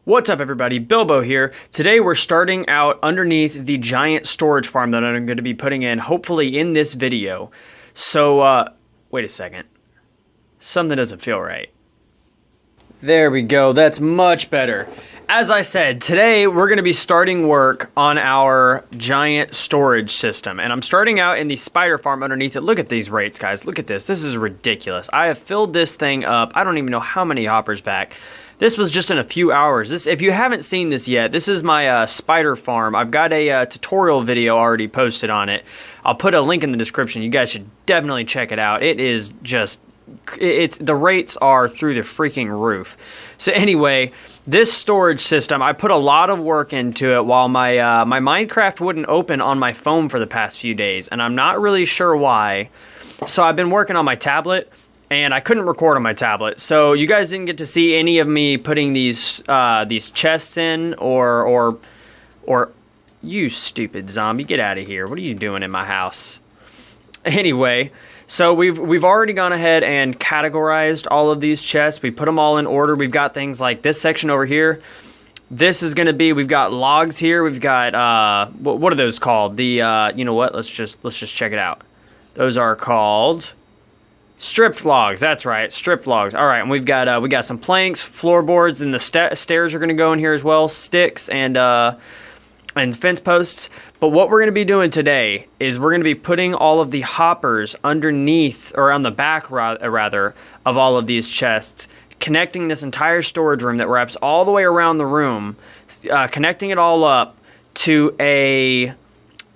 What's up everybody, Bilbo here. Today we're starting out underneath the giant storage farm that I'm going to be putting in, hopefully in this video. So, wait a second. Something doesn't feel right. There we go, that's much better. As I said, today we're going to be starting work on our giant storage system. And I'm starting out in the spider farm underneath it. Look at these rates, guys. Look at this. This is ridiculous. I have filled this thing up. I don't even know how many hoppers back. This was just in a few hours. If you haven't seen this yet, this is my spider farm. I've got a tutorial video already posted on it. I'll put a link in the description. You guys should definitely check it out. It is just, the rates are through the freaking roof. So anyway, this storage system, I put a lot of work into it while my Minecraft wouldn't open on my phone for the past few days, and I'm not really sure why. So I've been working on my tablet, and I couldn't record on my tablet, so you guys didn't get to see any of me putting these chests in, or you stupid zombie, get out of here. What are you doing in my house? Anyway, so we've already gone ahead and categorized all of these chests. We put them all in order. We've got things like this section over here. This is going to be, we've got logs here. We've got what are those called? The you know what? Let's just check it out. Those are called stripped logs. That's right, stripped logs. All right, and we got some planks, floorboards, and the stairs are going to go in here as well. Sticks and fence posts. But what we're going to be doing today is we're going to be putting all of the hoppers underneath, or on the back rather, of all of these chests, connecting this entire storage room that wraps all the way around the room, connecting it all up to an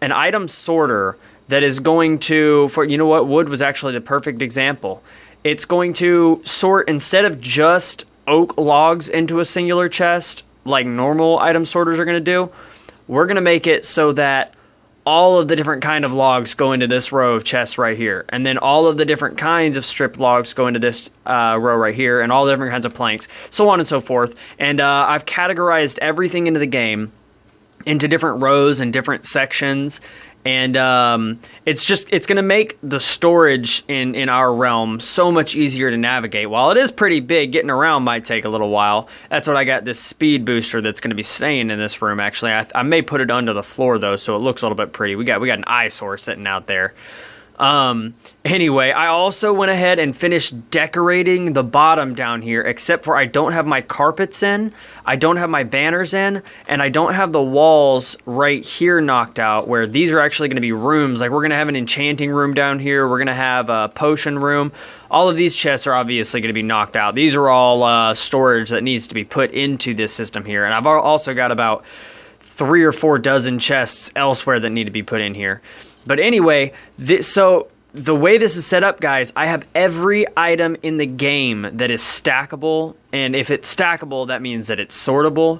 item sorter that is going to, you know what, wood was actually the perfect example. It's going to sort, instead of just oak logs into a singular chest, like normal item sorters are going to do, we're going to make it so that all of the different kind of logs go into this row of chests right here. And then all of the different kinds of stripped logs go into this row right here, and all the different kinds of planks, so on and so forth. And I've categorized everything into the game into different rows and different sections. And it's going to make the storage in our realm so much easier to navigate. While it is pretty big, getting around might take a little while. That's what I got, this speed booster that's going to be staying in this room, actually. I may put it under the floor, though, so it looks a little bit pretty. We got an eyesore sitting out there. Anyway, I also went ahead and finished decorating the bottom down here, except for I don't have my carpets in, I don't have my banners in, and I don't have the walls right here knocked out, where these are actually going to be rooms. Like, we're going to have an enchanting room down here, we're going to have a potion room. All of these chests are obviously going to be knocked out. These are all storage that needs to be put into this system here, and I've also got about 3 or 4 dozen chests elsewhere that need to be put in here. But anyway, so the way this is set up, guys, I have every item in the game that is stackable. And if it's stackable, that means that it's sortable.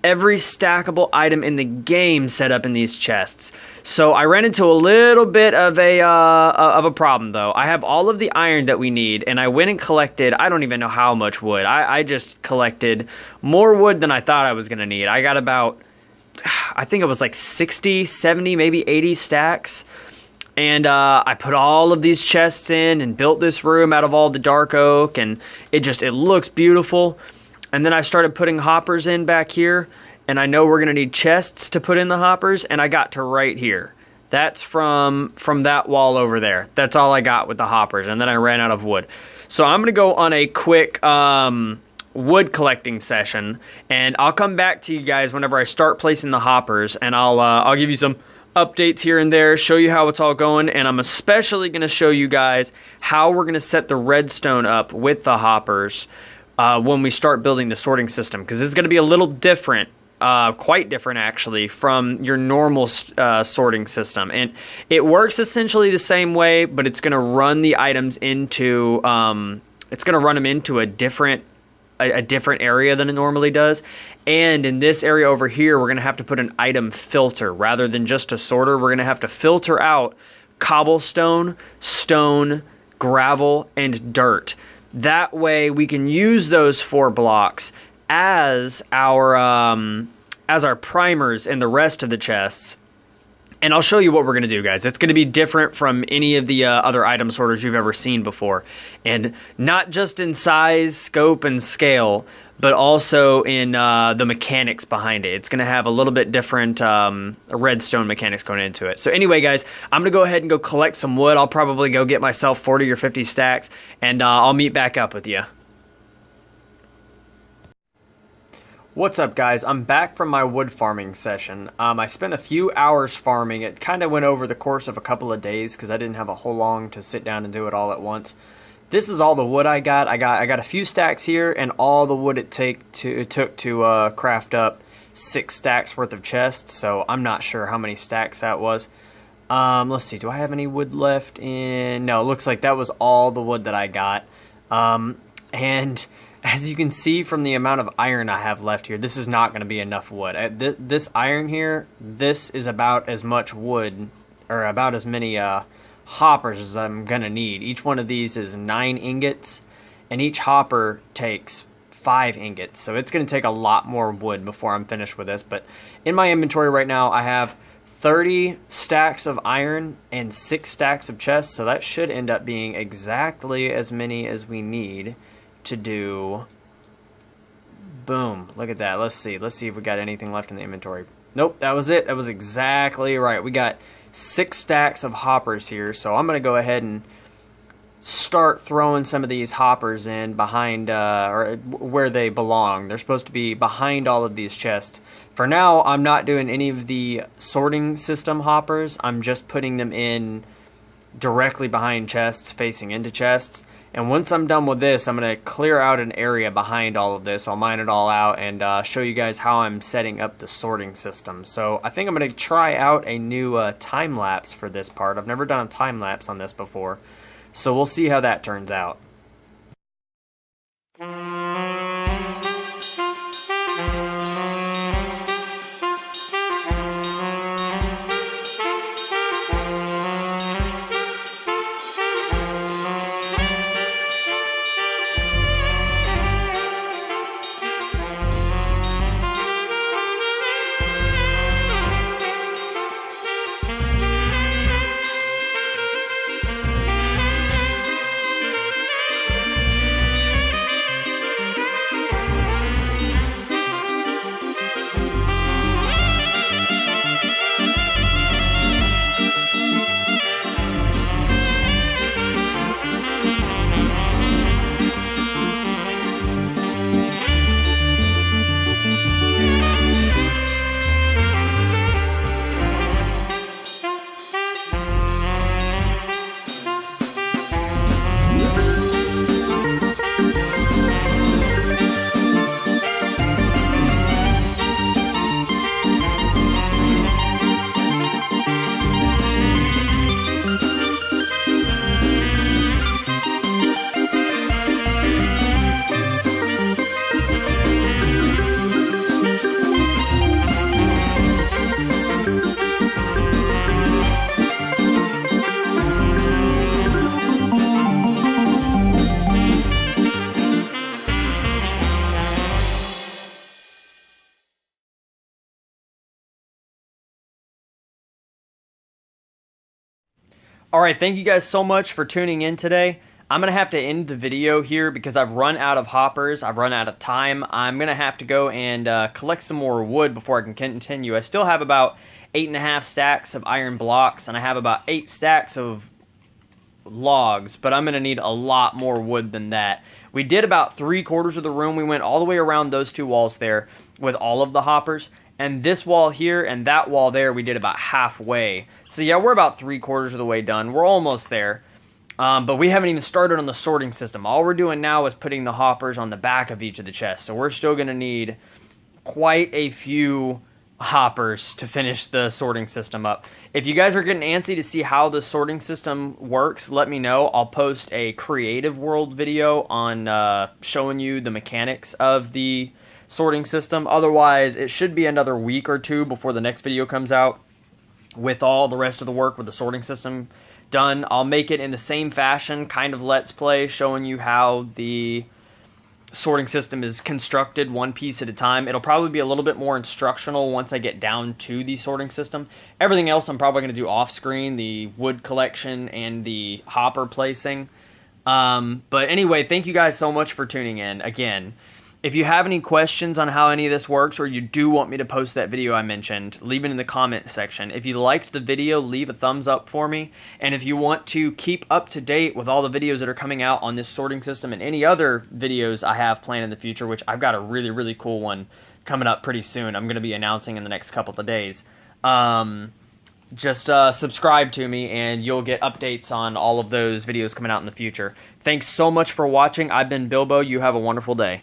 Every stackable item in the game set up in these chests. So I ran into a little bit of a problem, though. I have all of the iron that we need, and I went and collected, I don't even know how much wood. I just collected more wood than I thought I was going to need. I got about, I think it was like 60, 70, maybe 80 stacks. And I put all of these chests in and built this room out of all the dark oak, and it looks beautiful. And then I started putting hoppers in back here, and I know we're going to need chests to put in the hoppers, and I got to right here. That's from that wall over there. That's all I got with the hoppers, and then I ran out of wood. So I'm going to go on a quick wood collecting session, and I'll come back to you guys whenever I start placing the hoppers, and I'll give you some updates here and there, show you how it's all going, and I'm especially going to show you guys how we're going to set the redstone up with the hoppers when we start building the sorting system, because it's going to be a little different, quite different actually, from your normal sorting system. And it works essentially the same way, but it's going to run the items into a different area than it normally does. And in this area over here, we're going to have to put an item filter. Rather than just a sorter, we're going to have to filter out cobblestone, stone, gravel, and dirt. That way we can use those 4 blocks as our primers in the rest of the chests. And I'll show you what we're going to do, guys. It's going to be different from any of the other item sorters you've ever seen before. And not just in size, scope, and scale, but also in the mechanics behind it. It's going to have a little bit different redstone mechanics going into it. So anyway, guys, I'm going to go ahead and go collect some wood. I'll probably go get myself 40 or 50 stacks, and I'll meet back up with you. What's up, guys? I'm back from my wood farming session. I spent a few hours farming. It kind of went over the course of a couple of days because I didn't have a whole long to sit down and do it all at once. This is all the wood I got. I got a few stacks here, and all the wood it took to craft up 6 stacks worth of chests. So I'm not sure how many stacks that was. Let's see. Do I have any wood left in? No, it looks like that was all the wood that I got. And as you can see from the amount of iron I have left here, this is not going to be enough wood. This iron here, this is about as much wood, or about as many hoppers as I'm going to need. Each one of these is 9 ingots, and each hopper takes 5 ingots. So it's going to take a lot more wood before I'm finished with this. But in my inventory right now, I have 30 stacks of iron and 6 stacks of chests. So that should end up being exactly as many as we need to do. Boom, look at that. Let's see if we got anything left in the inventory. Nope, that was it. That was exactly right. We got 6 stacks of hoppers here, so I'm gonna go ahead and start throwing some of these hoppers in behind or where they belong. They're supposed to be behind all of these chests. For now, I'm not doing any of the sorting system hoppers. I'm just putting them in directly behind chests, facing into chests. And once I'm done with this, I'm going to clear out an area behind all of this. I'll mine it all out and show you guys how I'm setting up the sorting system. So I think I'm going to try out a new time-lapse for this part. I've never done a time-lapse on this before. So we'll see how that turns out. Alright, thank you guys so much for tuning in today. I'm going to have to end the video here because I've run out of hoppers. I've run out of time. I'm going to have to go and collect some more wood before I can continue. I still have about 8.5 stacks of iron blocks, and I have about 8 stacks of logs, but I'm going to need a lot more wood than that. We did about 3/4 of the room. We went all the way around those 2 walls there with all of the hoppers. And this wall here and that wall there, we did about halfway. So yeah, we're about 3/4 of the way done. We're almost there. But we haven't even started on the sorting system. All we're doing now is putting the hoppers on the back of each of the chests. So we're still going to need quite a few hoppers to finish the sorting system up. If you guys are getting antsy to see how the sorting system works, let me know. I'll post a creative world video on showing you the mechanics of the sorting system. Otherwise, it should be another week or 2 before the next video comes out with all the rest of the work with the sorting system done. I'll make it in the same fashion, kind of let's play, showing you how the sorting system is constructed one piece at a time. It'll probably be a little bit more instructional once I get down to the sorting system. Everything else I'm probably going to do off screen, the wood collection and the hopper placing. But anyway, thank you guys so much for tuning in. Again, If you have any questions on how any of this works, or you do want me to post that video I mentioned, leave it in the comment section. If you liked the video, leave a thumbs up for me. And if you want to keep up to date with all the videos that are coming out on this sorting system and any other videos I have planned in the future, which I've got a really, really cool one coming up pretty soon, I'm going to be announcing in the next couple of days. Just subscribe to me and you'll get updates on all of those videos coming out in the future. Thanks so much for watching. I've been Bilbo. You have a wonderful day.